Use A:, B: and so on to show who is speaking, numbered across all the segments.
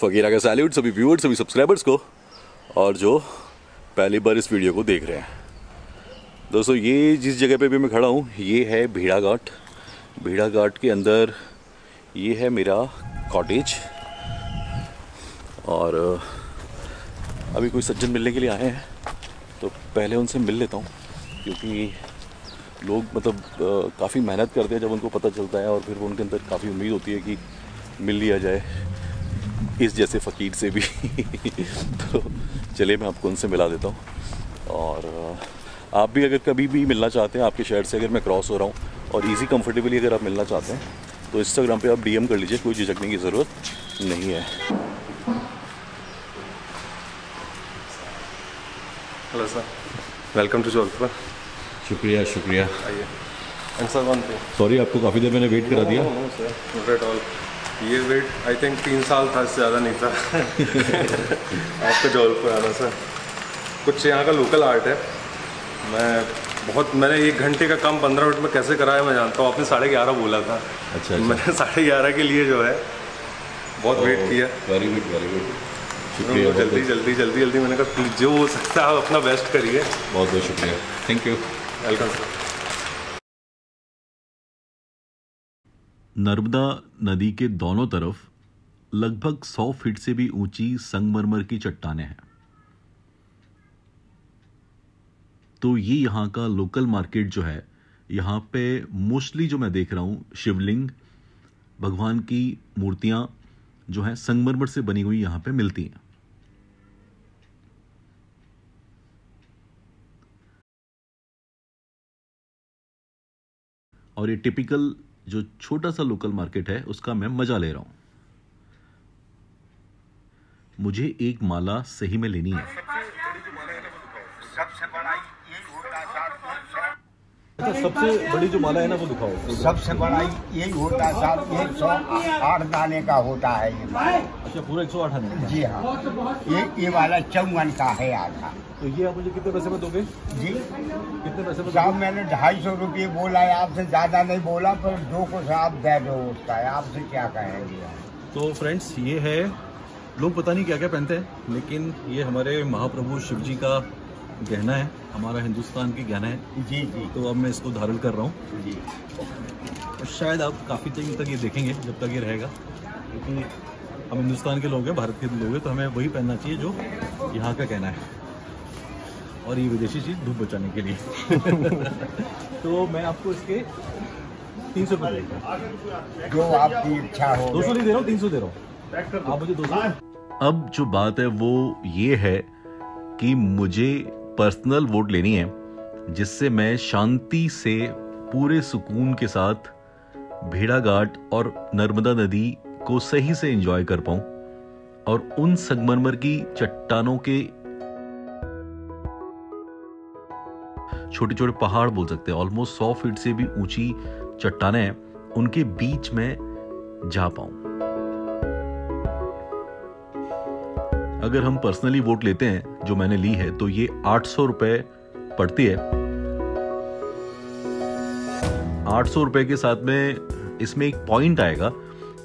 A: फकीरा का सैल्यूट सभी व्यूअर्स, सभी सब्सक्राइबर्स को, और जो पहली बार इस वीडियो को देख रहे हैं। दोस्तों, ये जिस जगह पे भी मैं खड़ा हूँ ये है भेड़ा घाट। भेड़ा घाट के अंदर ये है मेरा कॉटेज, और अभी कोई सज्जन मिलने के लिए आए हैं तो पहले उनसे मिल लेता हूँ, क्योंकि लोग काफ़ी मेहनत करते हैं जब उनको पता चलता है, और फिर वो उनके अंदर काफ़ी उम्मीद होती है कि मिल लिया जाए इस जैसे फ़कीर से भी। तो चलिए मैं आपको उनसे मिला देता हूँ। और आप भी अगर कभी भी मिलना चाहते हैं, आपके शहर से अगर मैं क्रॉस हो रहा हूँ और इजी कंफर्टेबली अगर आप मिलना चाहते हैं तो इंस्टाग्राम पे आप डीएम कर लीजिए, कोई झिझकने की ज़रूरत नहीं है।
B: Hello sir, welcome to Jaulpur.
A: शुक्रिया शुक्रिया।
B: आइए। And sir one thing,
A: sorry आपको काफ़ी देर मैंने वेट करा दिया।
B: No sir, not at all. ये वेट आई थिंक 3 साल था, इससे ज़्यादा नहीं था। आपको जौलपुर आना सर, कुछ यहाँ का लोकल आर्ट है। मैंने 1 घंटे का काम 15 मिनट में कैसे कराया मैं जानता हूँ। आपने 11:30 बोला था।
A: अच्छा।
B: मैंने 11:30 के लिए जो है बहुत वेट किया।
A: वेरी गुड वेरी गुड, शुक्रिया।
B: जल्दी मैंने कहा जो हो सकता है आप अपना बेस्ट करिए।
A: बहुत बहुत शुक्रिया, thank you.
B: Welcome sir.
A: Narmada नदी के दोनों तरफ लगभग 100 फीट से भी ऊंची संगमरमर की चट्टानें हैं। तो ये यहाँ का लोकल मार्केट जो है, यहाँ पे मोस्टली जो मैं देख रहा हूँ शिवलिंग, भगवान की मूर्तियाँ जो हैं संगमरमर से बनी हुई यहाँ पे मिलती हैं। और ये टिपिकल जो छोटा सा लोकल मार्केट है उसका मैं मजा ले रहा हूं। मुझे एक माला सही में लेनी है। सबसे बड़ी जो माला है ना वो दिखाओ।
C: सबसे बड़ा यही होता है साहब, 108 दाने का होता है ये माला।
A: अच्छा, पूरा 108 आने?
C: जी हाँ, ये वाला 54 का है आधा।
A: तो ये आप मुझे कितने पैसे में दोगे
C: जी?
A: कितने पैसे में?
C: साहब मैंने 250 रुपये बोला है, आपसे ज्यादा नहीं बोला, पर 2 को साहब दे दो उसका है, आपसे क्या कहेंगे।
A: तो फ्रेंड्स, ये है, लोग पता नहीं क्या क्या पहनते हैं, लेकिन ये हमारे महाप्रभु शिव जी का गहना है, हमारा हिंदुस्तान की गहना है।
C: जी जी।
A: तो अब मैं इसको धारण कर रहा हूँ
C: जी।
A: और शायद आप काफ़ी टाइम तक ये देखेंगे जब तक ये रहेगा, क्योंकि हम हिंदुस्तान के लोग हैं, भारत के लोग हैं, तो हमें वही पहनना चाहिए जो यहाँ का कहना है, और ये विदेशी चीज़ धूप बचाने के लिए। तो मैं आपको इसके 300 रुपये देगा।
C: जो आपकी इच्छा हो।
A: 200 नहीं दे रहा हूँ, 300 दे रहा हूँ, आप मुझे 200। अब जो बात है वो ये है कि मुझे पर्सनल वोट लेनी है, जिससे मैं शांति से पूरे सुकून के साथ भेड़ा घाट और नर्मदा नदी को सही से एंजॉय कर पाऊं, और उन संगमरमर की चट्टानों के छोटे छोटे पहाड़ बोल सकते हैं, ऑलमोस्ट 100 फीट से भी ऊंची चट्टानें हैं, उनके बीच में जा पाऊं। अगर हम पर्सनली वोट लेते हैं, जो मैंने ली है, तो ये 800 रुपए पड़ती है। 800 रुपए के साथ में इसमें एक पॉइंट आएगा,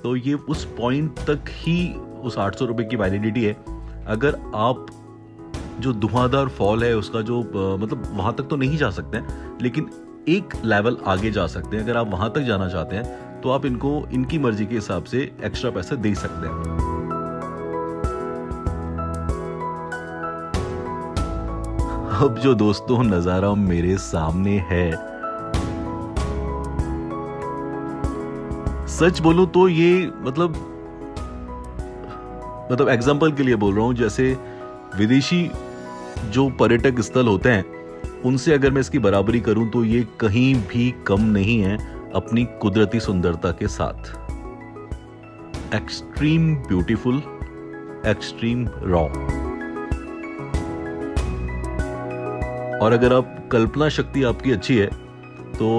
A: तो ये उस पॉइंट तक ही उस 800 रुपए की वैलिडिटी है। अगर आप जो धुआंधार फॉल है उसका जो वहां तक तो नहीं जा सकते हैं, लेकिन एक लेवल आगे जा सकते हैं। अगर आप वहां तक जाना चाहते हैं तो आप इनको इनकी मर्जी के हिसाब से एक्स्ट्रा पैसे दे सकते हैं। अब जो दोस्तों नजारा मेरे सामने है, सच बोलूं तो ये मतलब एग्जांपल के लिए बोल रहा हूं, जैसे विदेशी जो पर्यटक स्थल होते हैं उनसे अगर मैं इसकी बराबरी करूं तो ये कहीं भी कम नहीं है अपनी कुदरती सुंदरता के साथ। Extreme beautiful, extreme raw. और अगर आप कल्पना शक्ति आपकी अच्छी है तो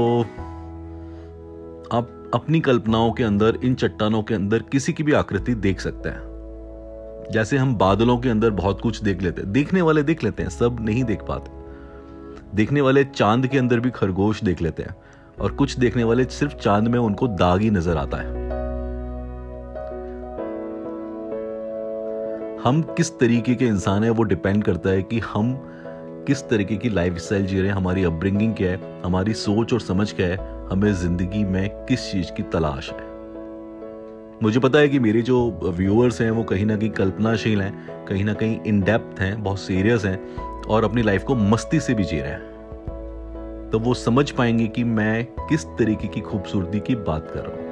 A: आप अपनी कल्पनाओं के अंदर, इन चट्टानों के अंदर किसी की भी आकृति देख सकते हैं। जैसे हम बादलों के अंदर बहुत कुछ देख लेते हैं, देखने वाले देख लेते हैं, सब नहीं देख पाते। देखने वाले चांद के अंदर भी खरगोश देख लेते हैं, और कुछ देखने वाले सिर्फ चांद में उनको दाग ही नजर आता है। हम किस तरीके के इंसान हैं वो डिपेंड करता है कि हम किस तरीके की लाइफस्टाइल जी रहे हैं, हमारी अपब्रिंगिंग क्या है, हमारी सोच और समझ क्या है, हमें जिंदगी में किस चीज की तलाश है। मुझे पता है कि मेरे जो व्यूअर्स हैं वो कहीं ना कहीं कल्पनाशील हैं, कहीं ना कहीं इन डेप्थ हैं, बहुत सीरियस हैं और अपनी लाइफ को मस्ती से भी जी रहे हैं। तो वो समझ पाएंगे कि मैं किस तरीके की खूबसूरती की बात कर रहा हूं।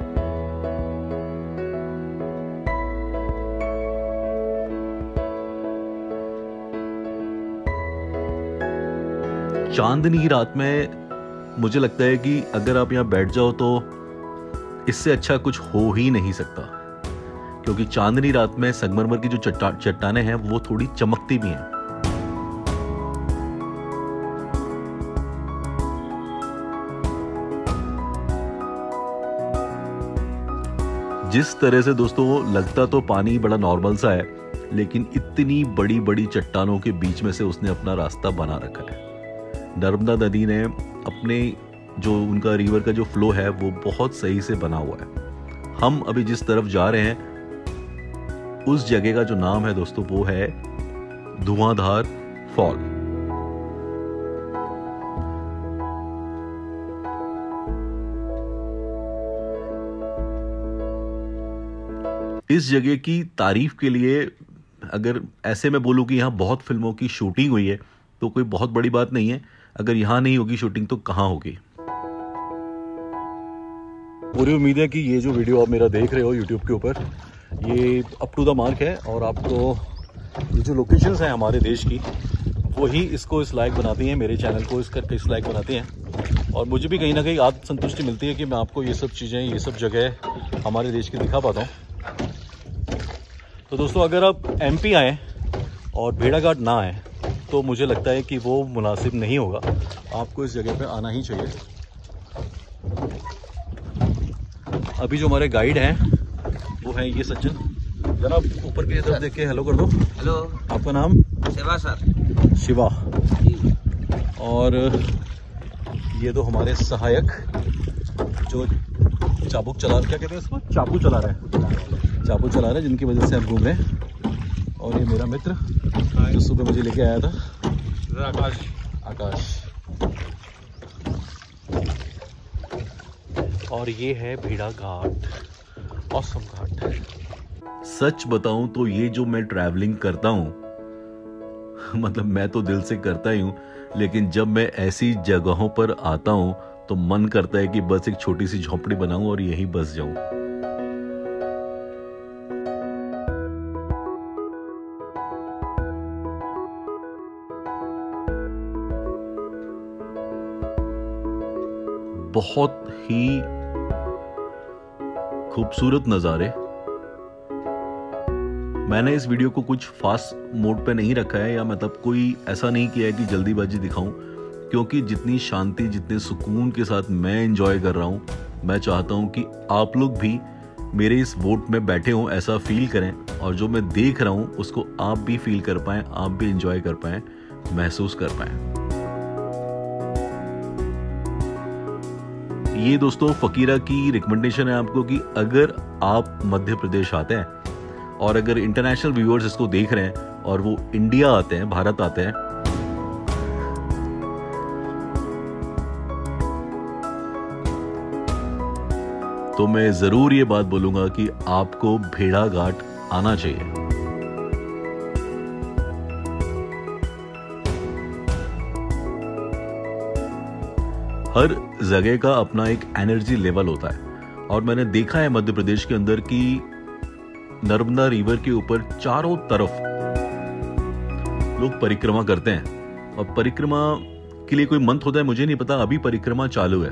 A: चांदनी की रात में मुझे लगता है कि अगर आप यहां बैठ जाओ तो इससे अच्छा कुछ हो ही नहीं सकता, क्योंकि चांदनी रात में संगमरमर की जो चट्टानें हैं वो थोड़ी चमकती भी हैं। जिस तरह से दोस्तों लगता तो पानी बड़ा नॉर्मल सा है, लेकिन इतनी बड़ी बड़ी चट्टानों के बीच में से उसने अपना रास्ता बना रखा है। नर्मदा नदी ने अपने जो उनका रिवर का जो फ्लो है वो बहुत सही से बना हुआ है। हम अभी जिस तरफ जा रहे हैं उस जगह का जो नाम है दोस्तों वो है धुआंधार फॉल। इस जगह की तारीफ के लिए अगर ऐसे मैं बोलूं कि यहाँ बहुत फिल्मों की शूटिंग हुई है तो कोई बहुत बड़ी बात नहीं है। अगर यहां नहीं होगी शूटिंग तो कहां होगी। पूरी उम्मीद है कि ये जो वीडियो आप मेरा देख रहे हो यूट्यूब के ऊपर ये अप टू द मार्क है और आपको ये जो लोकेशंस हैं हमारे देश की वही इसको इस लायक बनाती हैं, मेरे चैनल को इस लायक बनाती हैं। और मुझे भी कहीं ना कहीं आत्मसंतुष्टि मिलती है कि मैं आपको ये सब चीज़ें, ये सब जगह हमारे देश की दिखा पाता हूँ। तो दोस्तों अगर आप MP आएँ और भेड़ाघाट ना आएँ तो मुझे लगता है कि वो मुनासिब नहीं होगा। आपको इस जगह पे आना ही चाहिए। अभी जो हमारे गाइड हैं वो हैं ये सज्जन। जनाब ऊपर की तरफ देख के हेलो कर दो।
D: हेलो,
A: आपका नाम?
D: शिवा सर।
A: शिवा। और ये तो हमारे सहायक जो चाबुक चला, क्या कहते हैं इसको, चाकू चला रहे हैं, चाकू चला रहे हैं, जिनकी वजह से आप घूम रहे हैं। और ये मेरा मित्र जो सुबह मुझे लेके आया था, आकाश। और ये है भेड़ा घाट, ऑसम घाट। सच बताऊं तो ये जो मैं ट्रैवलिंग करता हूं मतलब मैं तो दिल से करता ही हूं, लेकिन जब मैं ऐसी जगहों पर आता हूं तो मन करता है कि बस एक छोटी सी झोंपड़ी बनाऊं और यहीं बस जाऊं। बहुत ही खूबसूरत नज़ारे। मैंने इस वीडियो को कुछ फास्ट मोड पे नहीं रखा है, या मतलब कोई ऐसा नहीं किया है कि जल्दीबाजी दिखाऊं, क्योंकि जितनी शांति, जितने सुकून के साथ मैं एंजॉय कर रहा हूं, मैं चाहता हूं कि आप लोग भी मेरे इस बोट में बैठे हों, ऐसा फील करें, और जो मैं देख रहा हूं उसको आप भी फील कर पाएं, आप भी एंजॉय कर पाएं, महसूस कर पाएं। ये दोस्तों फकीरा की रिकमेंडेशन है आपको कि अगर आप मध्य प्रदेश आते हैं और अगर इंटरनेशनल व्यूअर्स इसको देख रहे हैं और वो इंडिया आते हैं, भारत आते हैं, तो मैं जरूर ये बात बोलूंगा कि आपको भेड़ाघाट आना चाहिए। हर जगह का अपना एक एनर्जी लेवल होता है, और मैंने देखा है मध्य प्रदेश के अंदर कि नर्मदा रिवर के ऊपर चारों तरफ लोग परिक्रमा करते हैं, और परिक्रमा के लिए कोई मंत्र होता है मुझे नहीं पता, अभी परिक्रमा चालू है।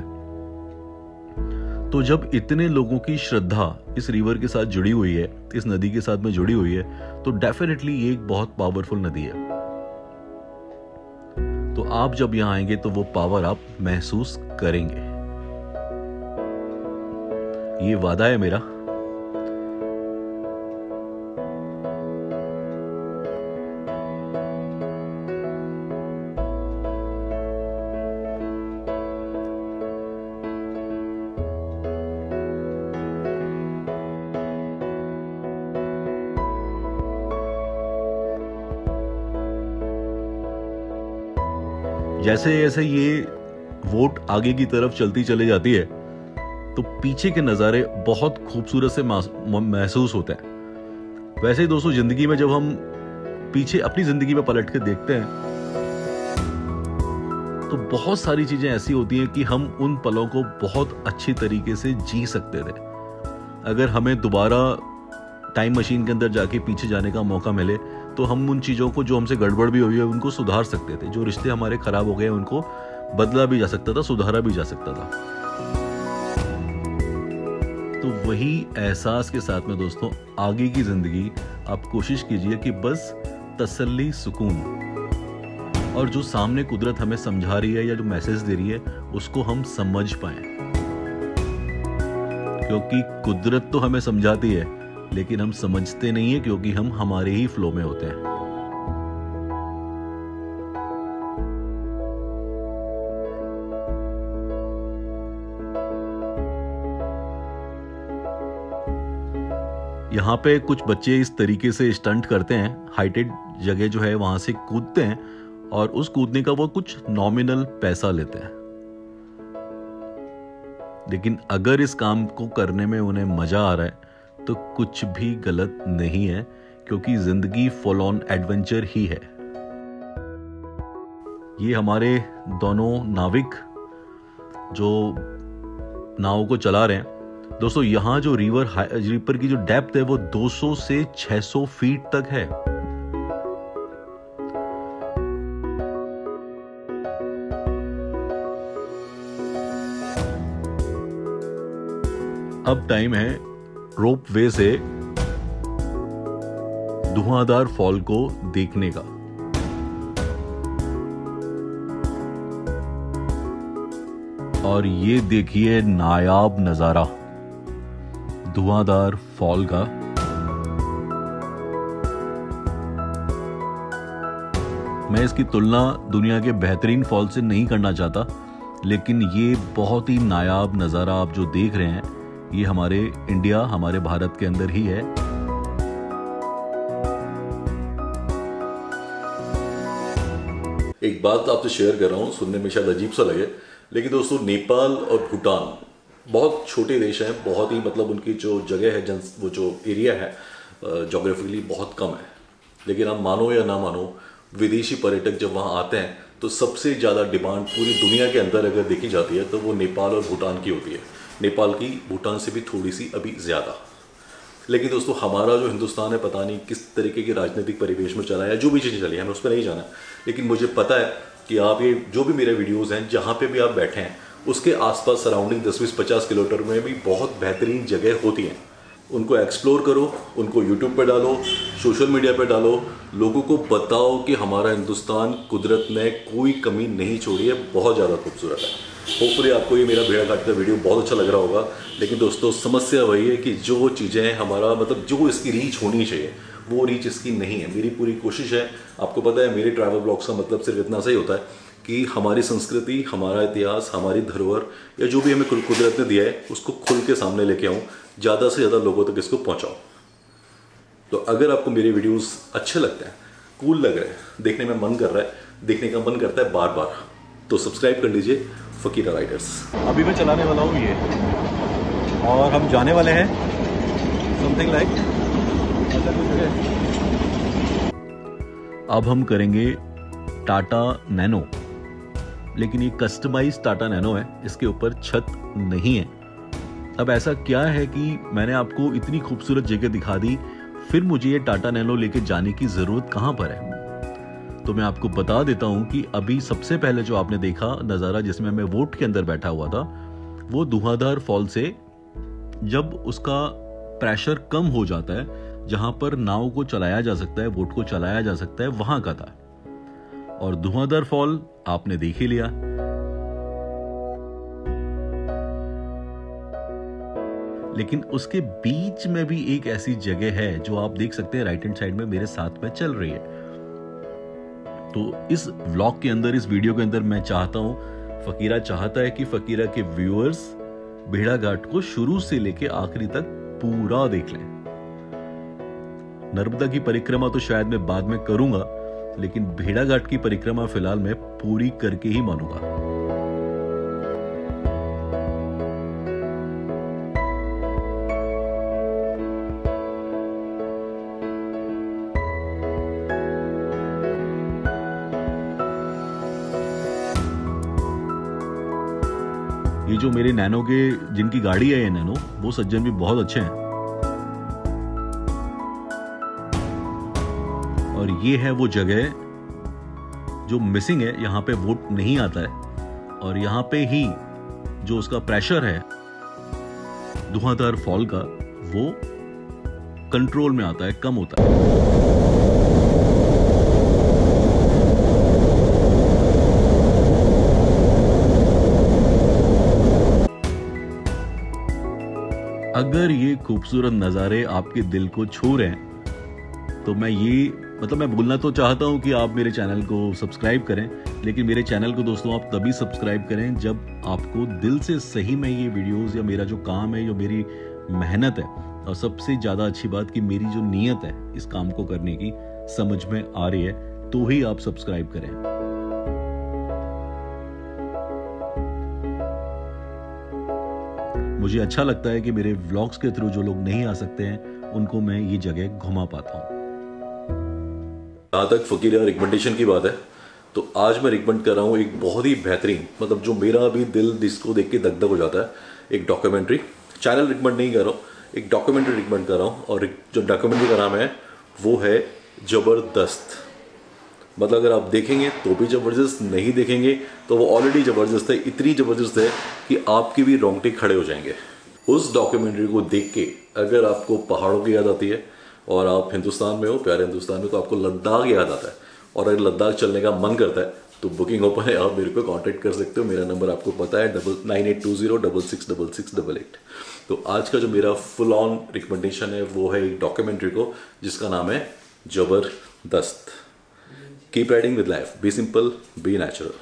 A: तो जब इतने लोगों की श्रद्धा इस रिवर के साथ जुड़ी हुई है, इस नदी के साथ में जुड़ी हुई है, तो डेफिनेटली ये एक बहुत पावरफुल नदी है। तो आप जब यहां आएंगे तो वो पावर आप महसूस करेंगे, ये वादा है मेरा। जैसे जैसे ये वोट आगे की तरफ चलती चली जाती है तो पीछे के नज़ारे बहुत खूबसूरत से महसूस होते हैं। वैसे ही दोस्तों जिंदगी में जब हम पीछे अपनी जिंदगी में पलट के देखते हैं तो बहुत सारी चीजें ऐसी होती हैं कि हम उन पलों को बहुत अच्छी तरीके से जी सकते थे। अगर हमें दोबारा टाइम मशीन के अंदर जाके पीछे जाने का मौका मिले तो हम उन चीज़ों को जो हमसे गड़बड़ भी हुई है उनको सुधार सकते थे। जो रिश्ते हमारे खराब हो गए उनको बदला भी जा सकता था, सुधारा भी जा सकता था। तो वही एहसास के साथ में दोस्तों आगे की जिंदगी आप कोशिश कीजिए कि बस तसल्ली, सुकून और जो सामने कुदरत हमें समझा रही है या जो मैसेज दे रही है उसको हम समझ पाएं, क्योंकि कुदरत तो हमें समझाती है लेकिन हम समझते नहीं है क्योंकि हम हमारे ही फ्लो में होते हैं। यहाँ पे कुछ बच्चे इस तरीके से स्टंट करते हैं, हाइटेड जगह जो है वहां से कूदते हैं और उस कूदने का वो कुछ नॉमिनल पैसा लेते हैं। लेकिन अगर इस काम को करने में उन्हें मजा आ रहा है तो कुछ भी गलत नहीं है, क्योंकि जिंदगी फुल ऑन एडवेंचर ही है। ये हमारे दोनों नाविक जो नाव को चला रहे हैं दोस्तों, यहां जो रिवर की जो डेप्थ है वो 200 से 600 फीट तक है। अब टाइम है रोप वे से धुआंधार फॉल को देखने का। और ये देखिए नायाब नजारा धुआंधार फॉल का। मैं इसकी तुलना दुनिया के बेहतरीन फॉल से नहीं करना चाहता, लेकिन ये बहुत ही नायाब नजारा आप जो देख रहे हैं ये हमारे इंडिया, हमारे भारत के अंदर ही है। एक बात आपसे शेयर कर रहा हूं, सुनने में शायद अजीब सा लगे, लेकिन दोस्तों नेपाल और भूटान बहुत छोटे देश हैं, बहुत ही मतलब उनकी जो जगह है, वो जो एरिया है जोग्राफिकली बहुत कम है। लेकिन आप मानो या ना मानो, विदेशी पर्यटक जब वहाँ आते हैं तो सबसे ज़्यादा डिमांड पूरी दुनिया के अंदर अगर देखी जाती है तो वो नेपाल और भूटान की होती है। नेपाल की भूटान से भी थोड़ी सी अभी ज़्यादा। लेकिन दोस्तों हमारा जो हिंदुस्तान है पता नहीं किस तरीके के राजनीतिक परिवेश में चला है, जो भी चीज़ें चली हैं हमें उस पर नहीं जाना, लेकिन मुझे पता है कि आप ये जो भी मेरे वीडियोज़ हैं जहाँ पे भी आप बैठे हैं उसके आसपास सराउंडिंग 10-20-50 किलोमीटर में भी बहुत बेहतरीन जगह होती हैं। उनको एक्सप्लोर करो, उनको यूट्यूब पे डालो, सोशल मीडिया पे डालो, लोगों को बताओ कि हमारा हिंदुस्तान कुदरत ने कोई कमी नहीं छोड़ी है, बहुत ज़्यादा खूबसूरत है। होपफुली आपको ये मेरा भेड़ा काटता वीडियो बहुत अच्छा लग रहा होगा। लेकिन दोस्तों समस्या वही है कि जो चीज़ें हमारा मतलब जो इसकी रीच होनी चाहिए वो रीच इसकी नहीं है। मेरी पूरी कोशिश है, आपको पता है मेरे ट्रैवल ब्लॉग्स का मतलब सिर्फ इतना सा ही होता है कि हमारी संस्कृति, हमारा इतिहास, हमारी धरोहर या जो भी हमें कुदरत ने दिया है उसको खुल के सामने लेके आऊँ, ज़्यादा से ज़्यादा लोगों तक इसको पहुँचाऊँ। तो अगर आपको मेरे वीडियोस अच्छे लगते हैं, कूल लग रहे हैं, देखने में मन कर रहा है, देखने का मन करता है बार बार, तो सब्सक्राइब कर लीजिए फकीरा राइडर्स। अभी मैं चलाने वाला हूँ ये, और हम जाने वाले हैं समथिंग लाइक, अब हम करेंगे टाटा नैनो, लेकिन ये कस्टमाइज टाटा नैनो है, इसके ऊपर छत नहीं है। अब ऐसा क्या है कि मैंने आपको इतनी खूबसूरत जगह दिखा दी, फिर मुझे ये टाटा नैनो लेके जाने की जरूरत कहां पर है? तो मैं आपको बता देता हूं कि अभी सबसे पहले जो आपने देखा नजारा जिसमें मैं वोट के अंदर बैठा हुआ था, वो धुआंधार फॉल से जब उसका प्रेशर कम हो जाता है, जहां पर नाव को चलाया जा सकता है, बोट को चलाया जा सकता है, वहां का था। और धुआंधार फॉल आपने देख ही लिया। लेकिन उसके बीच में भी एक ऐसी जगह है जो आप देख सकते हैं राइट हैंड साइड में मेरे साथ में चल रही है। तो इस व्लॉग के अंदर, इस वीडियो के अंदर मैं चाहता हूं, फकीरा चाहता है कि फकीरा के व्यूअर्स भेड़ा घाट को शुरू से लेके आखिरी तक पूरा देख लें। नर्मदा की परिक्रमा तो शायद मैं बाद में करूंगा, लेकिन भेड़ाघाट की परिक्रमा फिलहाल मैं पूरी करके ही मानूंगा। ये जो मेरे नैनो के जिनकी गाड़ी है ये नैनो, वो सज्जन भी बहुत अच्छे हैं। और ये है वो जगह जो मिसिंग है, यहाँ पे वोट नहीं आता है और यहाँ पे ही जो उसका प्रेशर है धुआंधार फॉल का, वो कंट्रोल में आता है, कम होता है। अगर ये खूबसूरत नज़ारे आपके दिल को छू रहे हैं तो मैं बोलना तो चाहता हूं कि आप मेरे चैनल को सब्सक्राइब करें, लेकिन मेरे चैनल को दोस्तों आप तभी सब्सक्राइब करें जब आपको दिल से सही में ये वीडियोस या मेरा जो काम है, जो मेरी मेहनत है, और सबसे ज़्यादा अच्छी बात कि मेरी जो नीयत है इस काम को करने की समझ में आ रही है, तो ही आप सब्सक्राइब करें। मुझे अच्छा लगता है कि मेरे व्लॉग्स के थ्रू जो लोग नहीं आ सकते हैं उनको मैं ये जगह घुमा पाता हूँ। जहाँ तक फकीरिया रिकमेंडेशन की बात है, तो आज मैं रिकमेंड कर रहा हूँ एक बहुत ही बेहतरीन, मतलब जो मेरा भी दिल जिसको देख के दग दग हो जाता है, एक डॉक्यूमेंट्री। चैनल रिकमेंड नहीं कर रहा हूँ, एक डॉक्यूमेंट्री रिकमेंड कर रहा हूँ। और जो डॉक्यूमेंट्री का नाम है वो है जबरदस्त। मतलब अगर आप देखेंगे तो भी ज़बरदस्त, नहीं देखेंगे तो वो ऑलरेडी ज़बरदस्त है। इतनी ज़बरदस्त है कि आपके भी रोंगटे खड़े हो जाएंगे। उस डॉक्यूमेंट्री को देख के अगर आपको पहाड़ों की याद आती है और आप हिंदुस्तान में हो, प्यारे हिंदुस्तान में, तो आपको लद्दाख याद आता है और अगर लद्दाख चलने का मन करता है तो बुकिंग ओपन है, आप मेरे को कांटेक्ट कर सकते हो। मेरा नंबर आपको पता है 9820666688। तो आज का जो मेरा फुल ऑन रिकमेंडेशन है वो है एक डॉक्यूमेंट्री को जिसका नाम है जबरदस्त। Keep riding with life. Be simple, be natural.